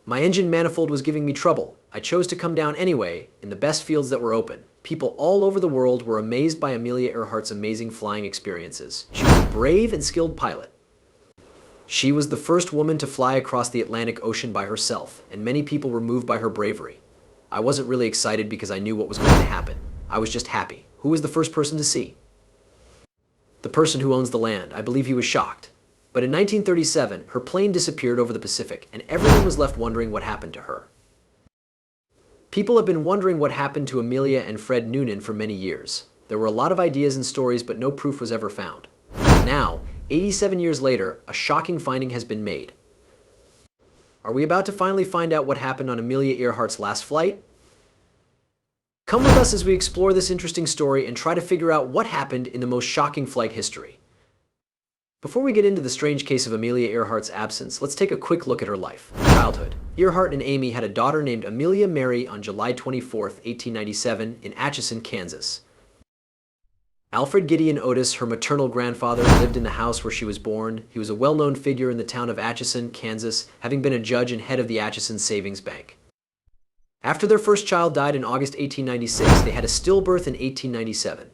My engine manifold was giving me trouble. I chose to come down anyway, in the best fields that were open. People all over the world were amazed by Amelia Earhart's amazing flying experiences. She was a brave and skilled pilot. She was the first woman to fly across the Atlantic Ocean by herself, and many people were moved by her bravery. I wasn't really excited because I knew what was going to happen. I was just happy. Who was the first person to see? The person who owns the land. I believe he was shocked. But in 1937, her plane disappeared over the Pacific, and everyone was left wondering what happened to her. People have been wondering what happened to Amelia and Fred Noonan for many years. There were a lot of ideas and stories, but no proof was ever found. Now, 87 years later, a shocking finding has been made. Are we about to finally find out what happened on Amelia Earhart's last flight? Come with us as we explore this interesting story and try to figure out what happened in the most shocking flight history. Before we get into the strange case of Amelia Earhart's absence, let's take a quick look at her life. Childhood. Earhart and Amy had a daughter named Amelia Mary on July 24, 1897, in Atchison, Kansas. Alfred Gideon Otis, her maternal grandfather, lived in the house where she was born. He was a well-known figure in the town of Atchison, Kansas, having been a judge and head of the Atchison Savings Bank. After their first child died in August 1896, they had a stillbirth in 1897.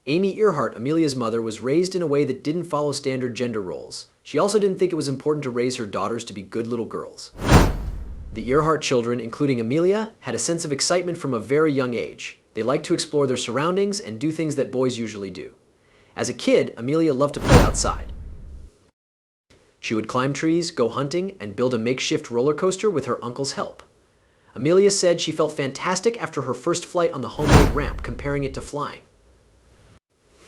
Amy Earhart, Amelia's mother, was raised in a way that didn't follow standard gender roles. She also didn't think it was important to raise her daughters to be good little girls. The Earhart children, including Amelia, had a sense of excitement from a very young age. They liked to explore their surroundings and do things that boys usually do. As a kid, Amelia loved to play outside. She would climb trees, go hunting, and build a makeshift roller coaster with her uncle's help. Amelia said she felt fantastic after her first flight on the homemade ramp, comparing it to flying.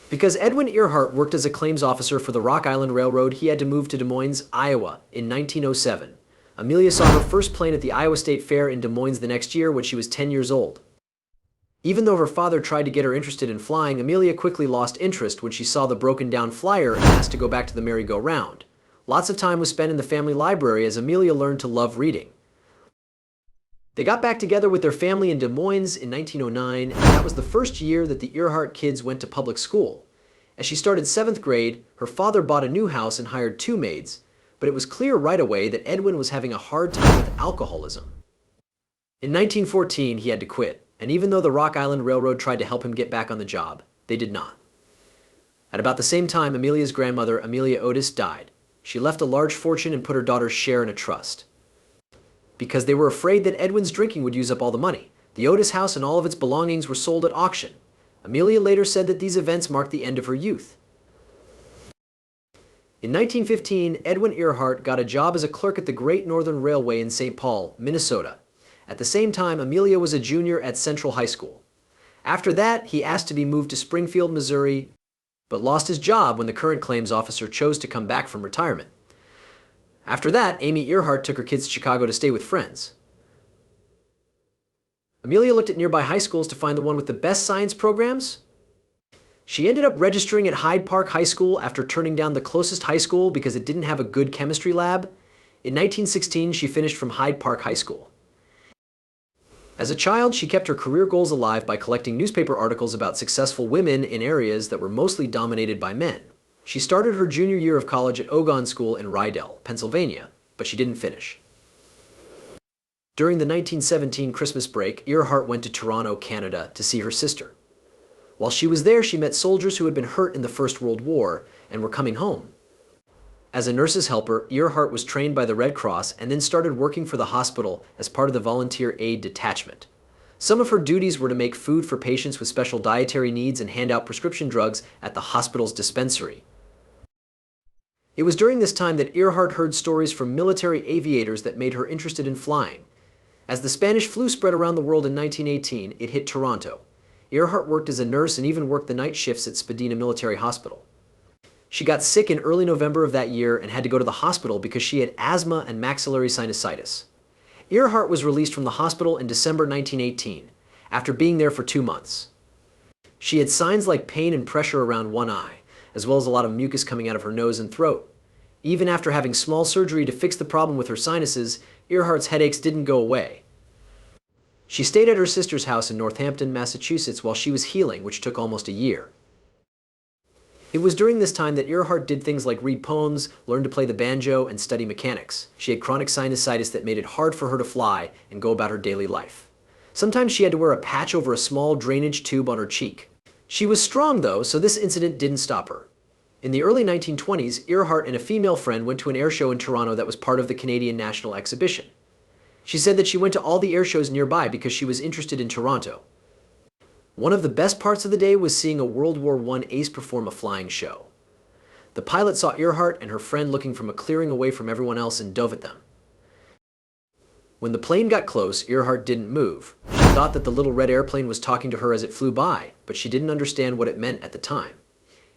Because Edwin Earhart worked as a claims officer for the Rock Island Railroad, he had to move to Des Moines, Iowa, in 1907. Amelia saw her first plane at the Iowa State Fair in Des Moines the next year when she was 10 years old. Even though her father tried to get her interested in flying, Amelia quickly lost interest when she saw the broken-down flyer and asked to go back to the merry-go-round. Lots of time was spent in the family library as Amelia learned to love reading. They got back together with their family in Des Moines in 1909, and that was the first year that the Earhart kids went to public school. As she started 7th grade, her father bought a new house and hired 2 maids, but it was clear right away that Edwin was having a hard time with alcoholism. In 1914, he had to quit, and even though the Rock Island Railroad tried to help him get back on the job, they did not. At about the same time, Amelia's grandmother, Amelia Otis, died. She left a large fortune and put her daughter's share in a trust. Because they were afraid that Edwin's drinking would use up all the money, the Otis house and all of its belongings were sold at auction. Amelia later said that these events marked the end of her youth. In 1915, Edwin Earhart got a job as a clerk at the Great Northern Railway in St. Paul, Minnesota. At the same time, Amelia was a junior at Central High School. After that, he asked to be moved to Springfield, Missouri, but lost his job when the current claims officer chose to come back from retirement. After that, Amy Earhart took her kids to Chicago to stay with friends. Amelia looked at nearby high schools to find the one with the best science programs. She ended up registering at Hyde Park High School after turning down the closest high school because it didn't have a good chemistry lab. In 1916, she finished from Hyde Park High School. As a child, she kept her career goals alive by collecting newspaper articles about successful women in areas that were mostly dominated by men. She started her junior year of college at Ogon School in Rydell, Pennsylvania, but she didn't finish. During the 1917 Christmas break, Earhart went to Toronto, Canada, to see her sister. While she was there, she met soldiers who had been hurt in the First World War and were coming home. As a nurse's helper, Earhart was trained by the Red Cross and then started working for the hospital as part of the Volunteer Aid Detachment. Some of her duties were to make food for patients with special dietary needs and hand out prescription drugs at the hospital's dispensary. It was during this time that Earhart heard stories from military aviators that made her interested in flying. As the Spanish flu spread around the world in 1918, it hit Toronto. Earhart worked as a nurse and even worked the night shifts at Spadina Military Hospital. She got sick in early November of that year and had to go to the hospital because she had asthma and maxillary sinusitis. Earhart was released from the hospital in December 1918, after being there for 2 months. She had signs like pain and pressure around one eye, as well as a lot of mucus coming out of her nose and throat. Even after having small surgery to fix the problem with her sinuses, Earhart's headaches didn't go away. She stayed at her sister's house in Northampton, Massachusetts while she was healing, which took almost a year. It was during this time that Earhart did things like read poems, learn to play the banjo, and study mechanics. She had chronic sinusitis that made it hard for her to fly and go about her daily life. Sometimes she had to wear a patch over a small drainage tube on her cheek. She was strong though, so this incident didn't stop her. In the early 1920s, Earhart and a female friend went to an air show in Toronto that was part of the Canadian National Exhibition. She said that she went to all the air shows nearby because she was interested in Toronto. One of the best parts of the day was seeing a World War I ace perform a flying show. The pilot saw Earhart and her friend looking from a clearing away from everyone else and dove at them. When the plane got close, Earhart didn't move. She thought that the little red airplane was talking to her as it flew by, but she didn't understand what it meant at the time.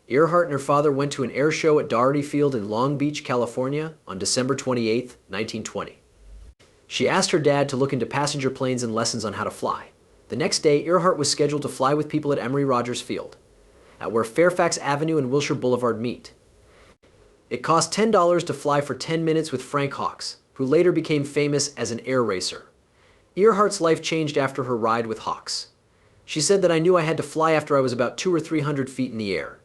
Earhart and her father went to an air show at Doherty Field in Long Beach, California on December 28, 1920. She asked her dad to look into passenger planes and lessons on how to fly. The next day, Earhart was scheduled to fly with people at Emory Rogers Field, at where Fairfax Avenue and Wilshire Boulevard meet. It cost $10 to fly for 10 minutes with Frank Hawks, who later became famous as an air racer. Earhart's life changed after her ride with Hawks. She said that I knew I had to fly after I was about 200 or 300 feet in the air.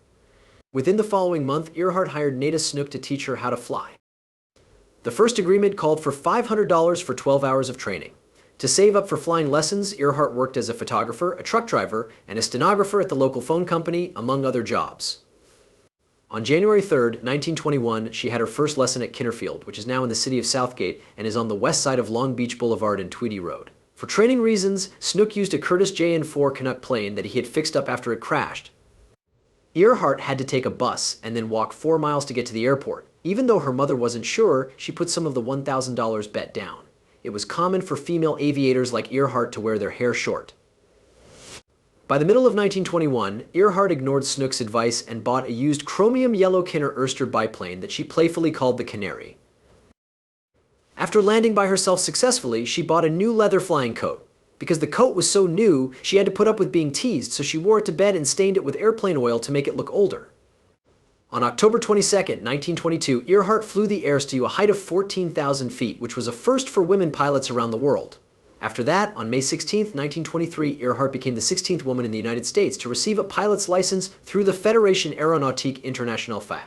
Within the following month, Earhart hired Nada Snook to teach her how to fly. The first agreement called for $500 for 12 hours of training. To save up for flying lessons, Earhart worked as a photographer, a truck driver, and a stenographer at the local phone company, among other jobs. On January 3, 1921, she had her first lesson at Kinnerfield, which is now in the city of Southgate and is on the west side of Long Beach Boulevard and Tweedy Road. For training reasons, Snook used a Curtiss JN-4 Canuck plane that he had fixed up after it crashed. Earhart had to take a bus and then walk 4 miles to get to the airport. Even though her mother wasn't sure, she put some of the $1,000 bet down. It was common for female aviators like Earhart to wear their hair short. By the middle of 1921, Earhart ignored Snook's advice and bought a used chromium yellow Kinner Erster biplane that she playfully called the Canary. After landing by herself successfully, she bought a new leather flying coat. Because the coat was so new, she had to put up with being teased, so she wore it to bed and stained it with airplane oil to make it look older. On October 22, 1922, Earhart flew the airs to a height of 14,000 feet, which was a first for women pilots around the world. After that, on May 16, 1923, Earhart became the 16th woman in the United States to receive a pilot's license through the Fédération Aéronautique Internationale FAI.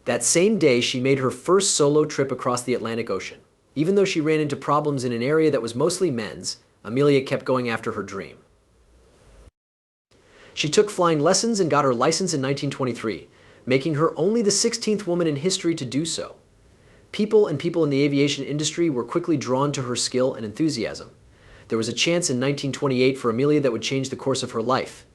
That same day, she made her first solo trip across the Atlantic Ocean. Even though she ran into problems in an area that was mostly men's, Amelia kept going after her dream. She took flying lessons and got her license in 1923, making her only the 16th woman in history to do so. People in the aviation industry were quickly drawn to her skill and enthusiasm. There was a chance in 1928 for Amelia that would change the course of her life.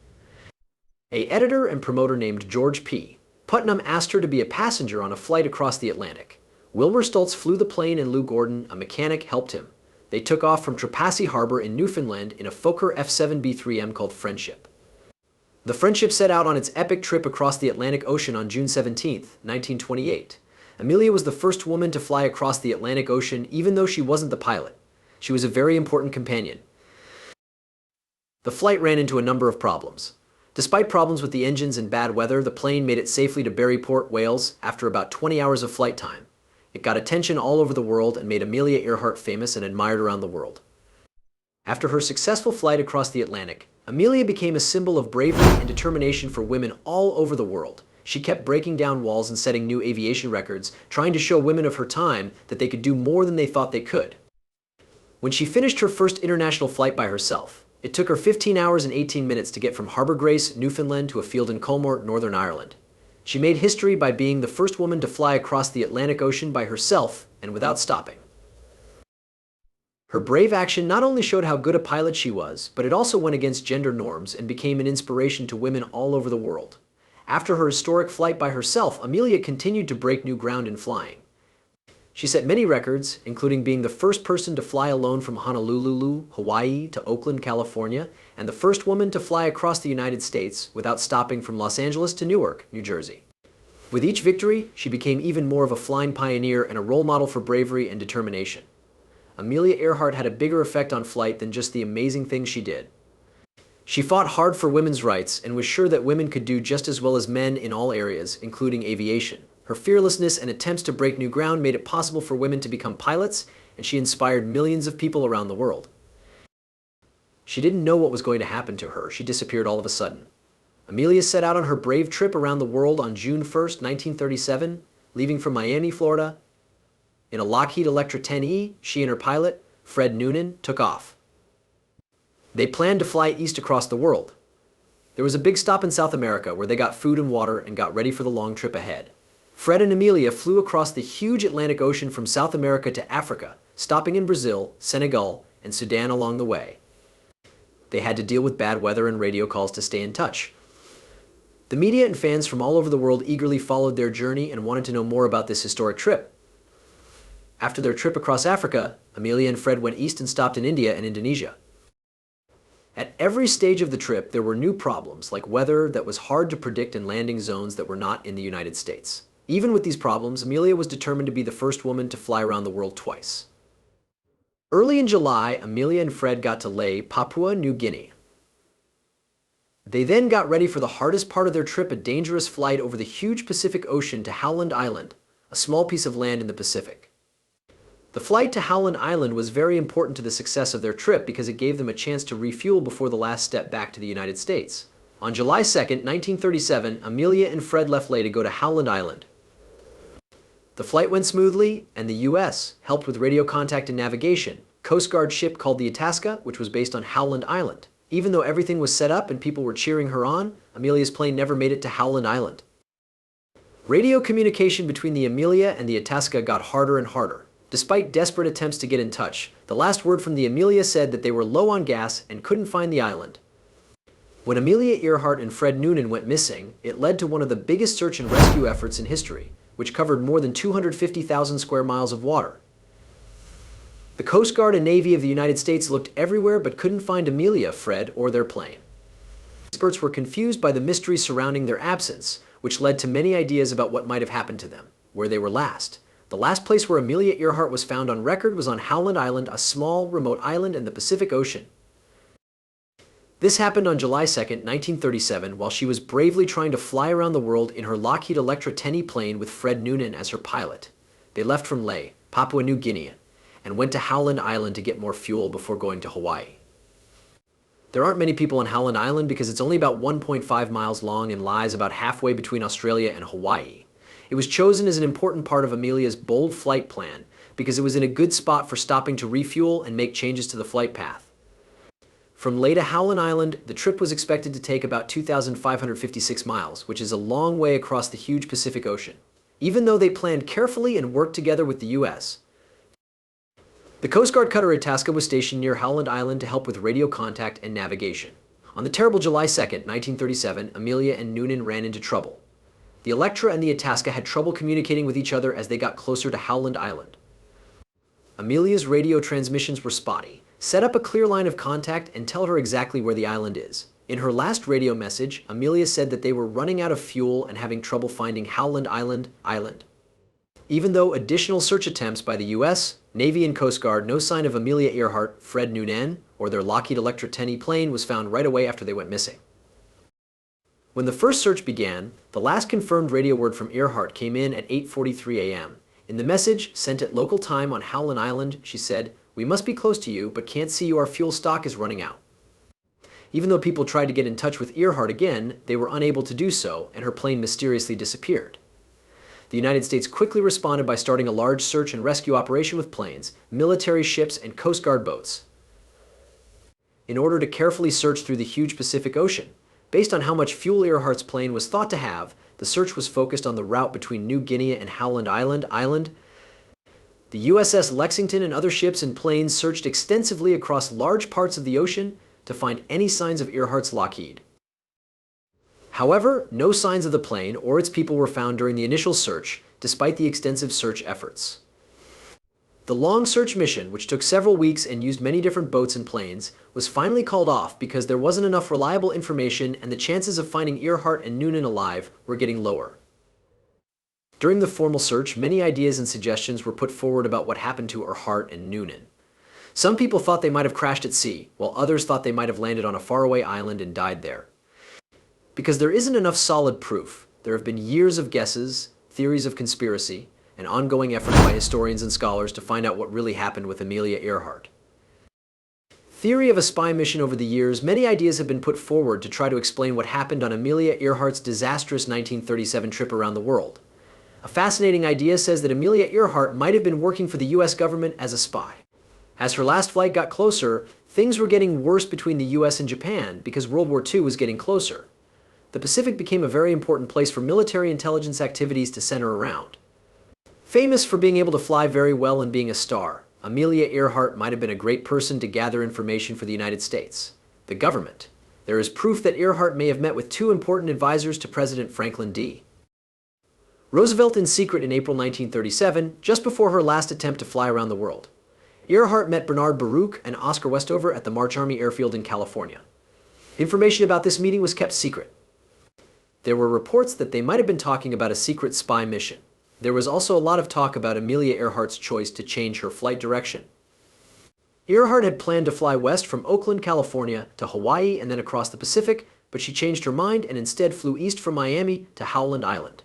An editor and promoter named George P. Putnam asked her to be a passenger on a flight across the Atlantic. Wilbur Stultz flew the plane and Lou Gordon, a mechanic, helped him. They took off from Trepassey Harbor in Newfoundland in a Fokker F-7B-3M called Friendship. The Friendship set out on its epic trip across the Atlantic Ocean on June 17, 1928. Amelia was the first woman to fly across the Atlantic Ocean, even though she wasn't the pilot. She was a very important companion. The flight ran into a number of problems. Despite problems with the engines and bad weather, the plane made it safely to Berryport, Wales, after about 20 hours of flight time. It got attention all over the world and made Amelia Earhart famous and admired around the world. After her successful flight across the Atlantic, Amelia became a symbol of bravery and determination for women all over the world. She kept breaking down walls and setting new aviation records, trying to show women of her time that they could do more than they thought they could. When she finished her first international flight by herself, it took her 15 hours and 18 minutes to get from Harbour Grace, Newfoundland to a field in Culmore, Northern Ireland. She made history by being the first woman to fly across the Atlantic Ocean by herself and without stopping. Her brave action not only showed how good a pilot she was, but it also went against gender norms and became an inspiration to women all over the world. After her historic flight by herself, Amelia continued to break new ground in flying. She set many records, including being the first person to fly alone from Honolulu, Hawaii to Oakland, California, and the first woman to fly across the United States without stopping from Los Angeles to Newark, New Jersey. With each victory, she became even more of a flying pioneer and a role model for bravery and determination. Amelia Earhart had a bigger effect on flight than just the amazing things she did. She fought hard for women's rights and was sure that women could do just as well as men in all areas, including aviation. Her fearlessness and attempts to break new ground made it possible for women to become pilots, and she inspired millions of people around the world. She didn't know what was going to happen to her. She disappeared all of a sudden. Amelia set out on her brave trip around the world on June 1st, 1937, leaving from Miami, Florida. In a Lockheed Electra 10E, she and her pilot, Fred Noonan, took off. They planned to fly east across the world. There was a big stop in South America where they got food and water and got ready for the long trip ahead. Fred and Amelia flew across the huge Atlantic Ocean from South America to Africa, stopping in Brazil, Senegal, and Sudan along the way. They had to deal with bad weather and radio calls to stay in touch. The media and fans from all over the world eagerly followed their journey and wanted to know more about this historic trip. After their trip across Africa, Amelia and Fred went east and stopped in India and Indonesia. At every stage of the trip, there were new problems, like weather that was hard to predict and landing zones that were not in the United States. Even with these problems, Amelia was determined to be the first woman to fly around the world twice. Early in July, Amelia and Fred got to Lae, Papua New Guinea. They then got ready for the hardest part of their trip, a dangerous flight over the huge Pacific Ocean to Howland Island, a small piece of land in the Pacific. The flight to Howland Island was very important to the success of their trip because it gave them a chance to refuel before the last step back to the United States. On July 2nd, 1937, Amelia and Fred left Lae to go to Howland Island. The flight went smoothly, and the U.S. helped with radio contact and navigation. Coast Guard ship called the Itasca, which was based on Howland Island. Even though everything was set up and people were cheering her on, Amelia's plane never made it to Howland Island. Radio communication between the Amelia and the Itasca got harder and harder. Despite desperate attempts to get in touch, the last word from the Amelia said that they were low on gas and couldn't find the island. When Amelia Earhart and Fred Noonan went missing, it led to one of the biggest search and rescue efforts in history, which covered more than 250,000 square miles of water. The Coast Guard and Navy of the United States looked everywhere but couldn't find Amelia, Fred, or their plane. Experts were confused by the mystery surrounding their absence, which led to many ideas about what might have happened to them, where they were last. The last place where Amelia Earhart was found on record was on Howland Island, a small, remote island in the Pacific Ocean. This happened on July 2nd, 1937, while she was bravely trying to fly around the world in her Lockheed Electra 10E plane with Fred Noonan as her pilot. They left from Lae, Papua New Guinea, and went to Howland Island to get more fuel before going to Hawaii. There aren't many people on Howland Island because it's only about 1.5 miles long and lies about halfway between Australia and Hawaii. It was chosen as an important part of Amelia's bold flight plan because it was in a good spot for stopping to refuel and make changes to the flight path. From Lae to Howland Island, the trip was expected to take about 2,556 miles, which is a long way across the huge Pacific Ocean. Even though they planned carefully and worked together with the U.S., the Coast Guard cutter Itasca was stationed near Howland Island to help with radio contact and navigation. On the terrible July 2nd, 1937, Amelia and Noonan ran into trouble. The Electra and the Itasca had trouble communicating with each other as they got closer to Howland Island. Amelia's radio transmissions were spotty. Set up a clear line of contact and tell her exactly where the island is. In her last radio message, Amelia said that they were running out of fuel and having trouble finding Howland Island. Even though additional search attempts by the U.S., Navy and Coast Guard, no sign of Amelia Earhart, Fred Noonan, or their Lockheed Electra 10E plane was found right away after they went missing. When the first search began, the last confirmed radio word from Earhart came in at 8:43 a.m. In the message, sent at local time on Howland Island, she said, "We must be close to you, but can't see you. Our fuel stock is running out." Even though people tried to get in touch with Earhart again, they were unable to do so, and her plane mysteriously disappeared. The United States quickly responded by starting a large search and rescue operation with planes, military ships, and Coast Guard boats in order to carefully search through the huge Pacific Ocean. Based on how much fuel Earhart's plane was thought to have, the search was focused on the route between New Guinea and Howland Island. The USS Lexington and other ships and planes searched extensively across large parts of the ocean to find any signs of Earhart's Lockheed. However, no signs of the plane or its people were found during the initial search, despite the extensive search efforts. The long search mission, which took several weeks and used many different boats and planes, was finally called off because there wasn't enough reliable information and the chances of finding Earhart and Noonan alive were getting lower. During the formal search, many ideas and suggestions were put forward about what happened to Earhart and Noonan. Some people thought they might have crashed at sea, while others thought they might have landed on a faraway island and died there. Because there isn't enough solid proof, there have been years of guesses, theories of conspiracy, and ongoing efforts by historians and scholars to find out what really happened with Amelia Earhart. Theory of a spy mission. Over the years, many ideas have been put forward to try to explain what happened on Amelia Earhart's disastrous 1937 trip around the world. A fascinating idea says that Amelia Earhart might have been working for the US government as a spy. As her last flight got closer, things were getting worse between the US and Japan because World War II was getting closer. The Pacific became a very important place for military intelligence activities to center around. Famous for being able to fly very well and being a star, Amelia Earhart might have been a great person to gather information for the United States, the government. There is proof that Earhart may have met with two important advisors to President Franklin D. Roosevelt in secret in April 1937, just before her last attempt to fly around the world. Earhart met Bernard Baruch and Oscar Westover at the March Army Airfield in California. Information about this meeting was kept secret. There were reports that they might have been talking about a secret spy mission. There was also a lot of talk about Amelia Earhart's choice to change her flight direction. Earhart had planned to fly west from Oakland, California to Hawaii and then across the Pacific, but she changed her mind and instead flew east from Miami to Howland Island.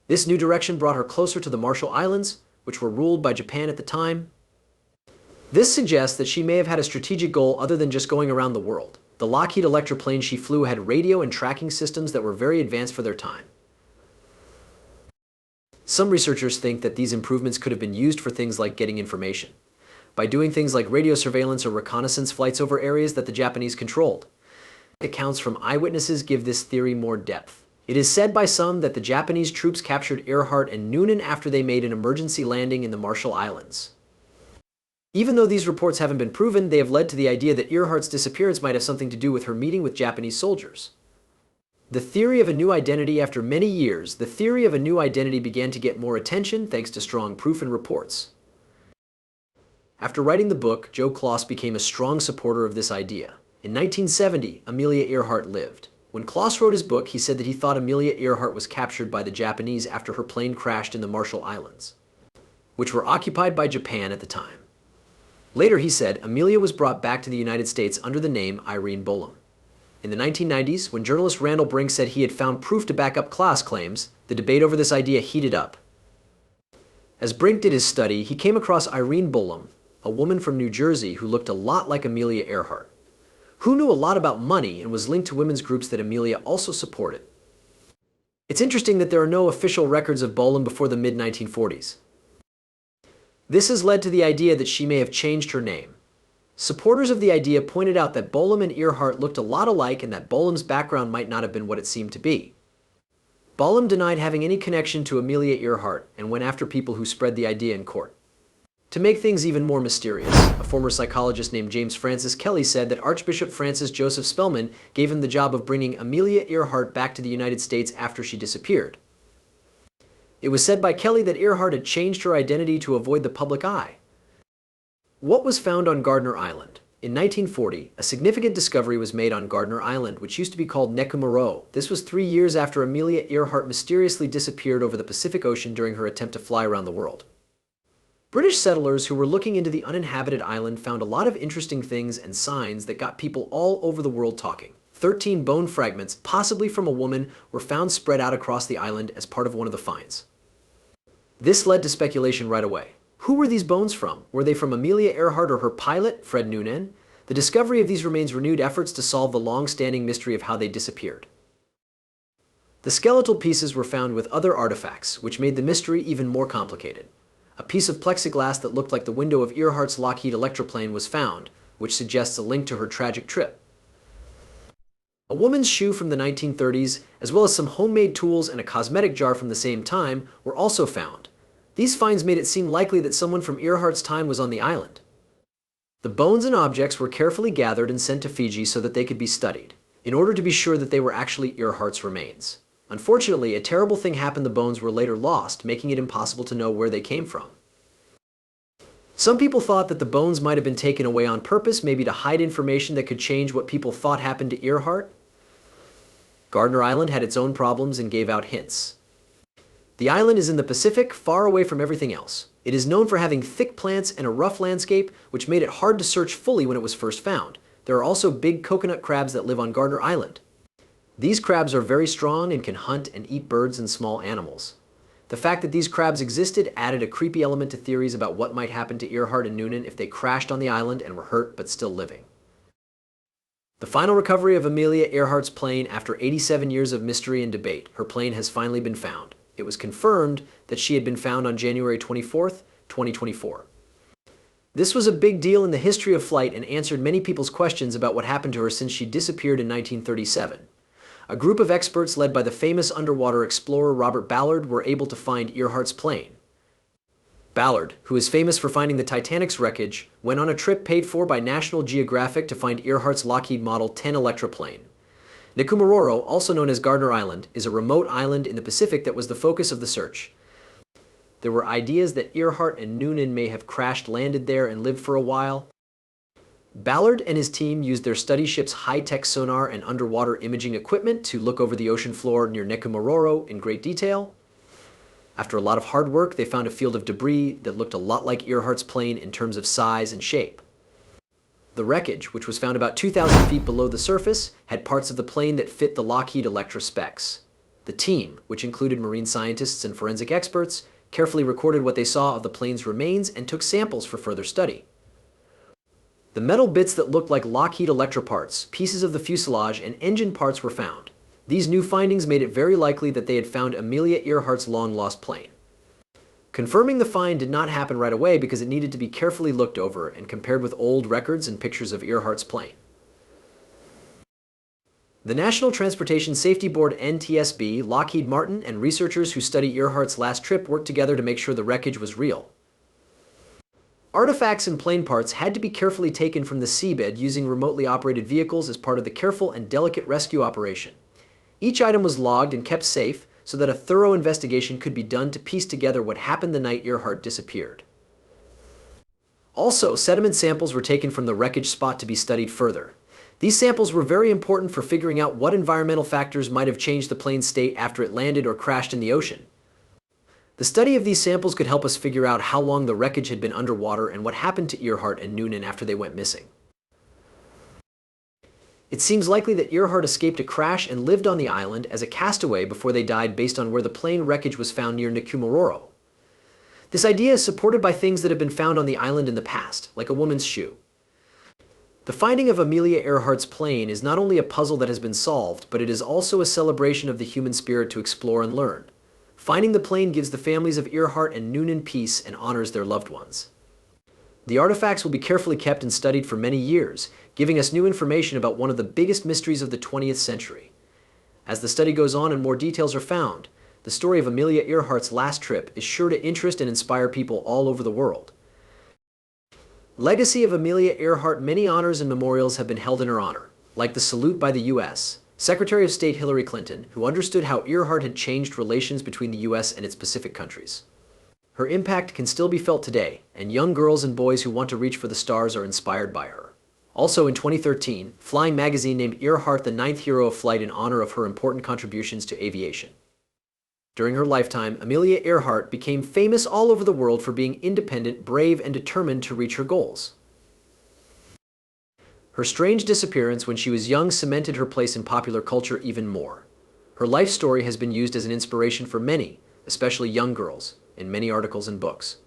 This new direction brought her closer to the Marshall Islands, which were ruled by Japan at the time. This suggests that she may have had a strategic goal other than just going around the world. The Lockheed Electra plane she flew had radio and tracking systems that were very advanced for their time. Some researchers think that these improvements could have been used for things like getting information, by doing things like radio surveillance or reconnaissance flights over areas that the Japanese controlled. Accounts from eyewitnesses give this theory more depth. It is said by some that the Japanese troops captured Earhart and Noonan after they made an emergency landing in the Marshall Islands. Even though these reports haven't been proven, they have led to the idea that Earhart's disappearance might have something to do with her meeting with Japanese soldiers. The theory of a new identity. After many years, the theory of a new identity began to get more attention thanks to strong proof and reports. After writing the book, Joe Kloss became a strong supporter of this idea. In 1970, Amelia Earhart lived. When Kloss wrote his book, he said that he thought Amelia Earhart was captured by the Japanese after her plane crashed in the Marshall Islands, which were occupied by Japan at the time. Later, he said, Amelia was brought back to the United States under the name Irene Bolam. In the 1990s, when journalist Randall Brink said he had found proof to back up Kloss' claims, the debate over this idea heated up. As Brink did his study, he came across Irene Bolam, a woman from New Jersey who looked a lot like Amelia Earhart, who knew a lot about money and was linked to women's groups that Amelia also supported. It's interesting that there are no official records of Bolam before the mid-1940s. This has led to the idea that she may have changed her name. Supporters of the idea pointed out that Bolam and Earhart looked a lot alike and that Bolam's background might not have been what it seemed to be. Bolam denied having any connection to Amelia Earhart and went after people who spread the idea in court. To make things even more mysterious, a former psychologist named James Francis Kelly said that Archbishop Francis Joseph Spellman gave him the job of bringing Amelia Earhart back to the United States after she disappeared. It was said by Kelly that Earhart had changed her identity to avoid the public eye. What was found on Gardner Island? In 1940, a significant discovery was made on Gardner Island, which used to be called Nekumaro. This was 3 years after Amelia Earhart mysteriously disappeared over the Pacific Ocean during her attempt to fly around the world. British settlers who were looking into the uninhabited island found a lot of interesting things and signs that got people all over the world talking. 13 bone fragments, possibly from a woman, were found spread out across the island as part of one of the finds. This led to speculation right away. Who were these bones from? Were they from Amelia Earhart or her pilot, Fred Noonan? The discovery of these remains renewed efforts to solve the long-standing mystery of how they disappeared. The skeletal pieces were found with other artifacts, which made the mystery even more complicated. A piece of plexiglass that looked like the window of Earhart's Lockheed Electra plane was found, which suggests a link to her tragic trip. A woman's shoe from the 1930s, as well as some homemade tools and a cosmetic jar from the same time, were also found. These finds made it seem likely that someone from Earhart's time was on the island. The bones and objects were carefully gathered and sent to Fiji so that they could be studied, in order to be sure that they were actually Earhart's remains. Unfortunately, a terrible thing happened. The bones were later lost, making it impossible to know where they came from. Some people thought that the bones might have been taken away on purpose, maybe to hide information that could change what people thought happened to Earhart. Gardner Island had its own problems and gave out hints. The island is in the Pacific, far away from everything else. It is known for having thick plants and a rough landscape, which made it hard to search fully when it was first found. There are also big coconut crabs that live on Gardner Island. These crabs are very strong and can hunt and eat birds and small animals. The fact that these crabs existed added a creepy element to theories about what might happen to Earhart and Noonan if they crashed on the island and were hurt but still living. The final recovery of Amelia Earhart's plane after 87 years of mystery and debate. Her plane has finally been found. It was confirmed that she had been found on January 24th, 2024. This was a big deal in the history of flight and answered many people's questions about what happened to her since she disappeared in 1937. A group of experts led by the famous underwater explorer Robert Ballard were able to find Earhart's plane. Ballard, who is famous for finding the Titanic's wreckage, went on a trip paid for by National Geographic to find Earhart's Lockheed Model 10 Electra plane. Nikumaroro, also known as Gardner Island, is a remote island in the Pacific that was the focus of the search. There were ideas that Earhart and Noonan may have crash-landed there and lived for a while. Ballard and his team used their study ship's high-tech sonar and underwater imaging equipment to look over the ocean floor near Nikumaroro in great detail. After a lot of hard work, they found a field of debris that looked a lot like Earhart's plane in terms of size and shape. The wreckage, which was found about 2,000 feet below the surface, had parts of the plane that fit the Lockheed Electra specs. The team, which included marine scientists and forensic experts, carefully recorded what they saw of the plane's remains and took samples for further study. The metal bits that looked like Lockheed Electra parts, pieces of the fuselage, and engine parts were found. These new findings made it very likely that they had found Amelia Earhart's long-lost plane. Confirming the find did not happen right away because it needed to be carefully looked over and compared with old records and pictures of Earhart's plane. The National Transportation Safety Board (NTSB), Lockheed Martin, and researchers who study Earhart's last trip worked together to make sure the wreckage was real. Artifacts and plane parts had to be carefully taken from the seabed using remotely operated vehicles as part of the careful and delicate rescue operation. Each item was logged and kept safe so that a thorough investigation could be done to piece together what happened the night Earhart disappeared. Also, sediment samples were taken from the wreckage spot to be studied further. These samples were very important for figuring out what environmental factors might have changed the plane's state after it landed or crashed in the ocean. The study of these samples could help us figure out how long the wreckage had been underwater and what happened to Earhart and Noonan after they went missing. It seems likely that Earhart escaped a crash and lived on the island as a castaway before they died based on where the plane wreckage was found near Nikumaroro. This idea is supported by things that have been found on the island in the past, like a woman's shoe. The finding of Amelia Earhart's plane is not only a puzzle that has been solved, but it is also a celebration of the human spirit to explore and learn. Finding the plane gives the families of Earhart and Noonan peace and honors their loved ones. The artifacts will be carefully kept and studied for many years, giving us new information about one of the biggest mysteries of the 20th century. As the study goes on and more details are found, the story of Amelia Earhart's last trip is sure to interest and inspire people all over the world. Legacy of Amelia Earhart: many honors and memorials have been held in her honor, like the salute by the U.S. Secretary of State Hillary Clinton, who understood how Earhart had changed relations between the U.S. and its Pacific countries. Her impact can still be felt today, and young girls and boys who want to reach for the stars are inspired by her. Also in 2013, Flying Magazine named Earhart the 9th hero of flight in honor of her important contributions to aviation. During her lifetime, Amelia Earhart became famous all over the world for being independent, brave, and determined to reach her goals. Her strange disappearance when she was young cemented her place in popular culture even more. Her life story has been used as an inspiration for many, especially young girls, in many articles and books.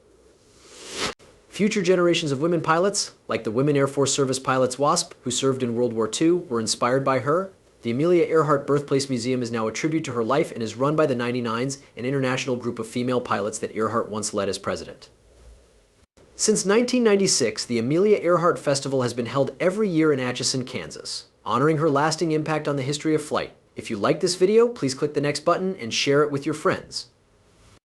Future generations of women pilots, like the Women Air Force Service pilots WASP, who served in World War II, were inspired by her. The Amelia Earhart Birthplace Museum is now a tribute to her life and is run by the 99s, an international group of female pilots that Earhart once led as president. Since 1996, the Amelia Earhart Festival has been held every year in Atchison, Kansas, honoring her lasting impact on the history of flight. If you like this video, please click the next button and share it with your friends.